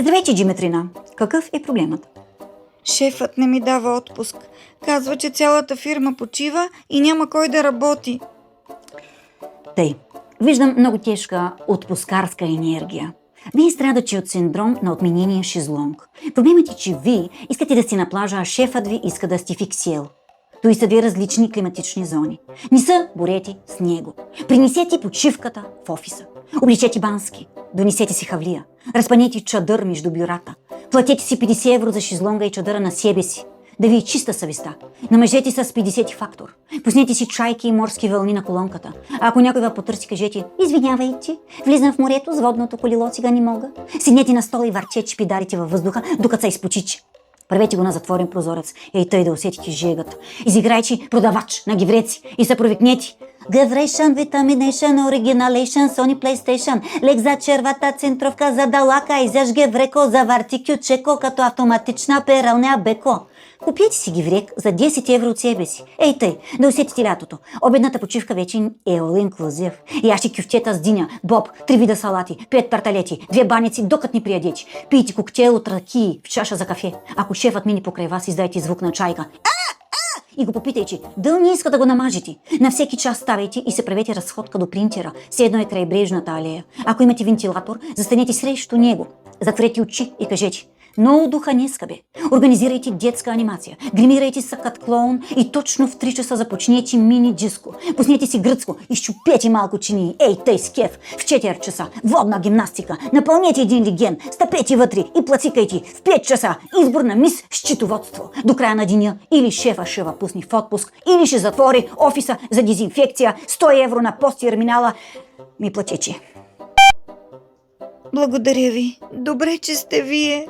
Здравейте, Джиметрина. Какъв е проблемът? Шефът не ми дава отпуск. Казва, че цялата фирма почива и няма кой да работи. Тъй, виждам много тежка отпускарска енергия. Вие страдате от синдром на отменения шезлонг. Проблемът е, че вие искате да сте на плажа, а шефът ви иска да сте в Иксел. Той са две различни климатични зони. Не са борете с него. Принесете почивката в офиса. Обличете бански. Донесете си хавлия. Разпанете чадър между бюрата. Платете си 50 евро за шезлонга и чадъра на себе си. Да ви е чиста съвестта. Намажете с 50 фактор. Пуснете си чайки и морски вълни на колонката. А ако някой ви потърси, кажете: извинявайте, влизам в морето с водното колело, сега не мога. Седнете на стола и въртете шпидарите във въздуха, докато се изпочичи. Правете го на затворен прозорец, ей тъй да усетите жегата. Изиграйте продавач на гевреци и се провикнете: Геврейшън, витаминейшън, оригиналейшън, Sony PlayStation, лек за червата, центровка за далака, изяж гевреко, завърти кючеко, като автоматична пералня беко. Купете си геврек за 10 евро от себе си. Ей тъй, да усетите лятото. Обедната почивка вече е all inclusive. Яши кюфтета с диня, боб, 3 вида салати, 5 тарталети, 2 баници, докато ни приядете. Пийте коктейл от ракии в чаша за кафе. Ако шефът мине покрай вас, издайте звук на чайка и го попитайте дали не иска да го намажете. На всеки час ставайте и се правете разходка до принтера. Все едно е край брежната алея. Ако имате вентилатор, застанете срещу него. Затворете очи и кажете: много духа днеска, бе. Организирайте детска анимация. Гримирайте се като клоун и точно в 3 часа започнете мини диско. Пуснете си гръцко и щупете малко чинии. Ей, тъй с кеф. В 4 часа водна гимнастика. Напълнете един леген. Стъпете вътре и плацикайте. В 5 часа избор на мис счетоводство. До края на деня или шефа ще ва пусне в отпуск, или ще затвори офиса за дезинфекция. 100 евро на посттерминала. Ми платече. Благодаря ви. Добре, че сте вие.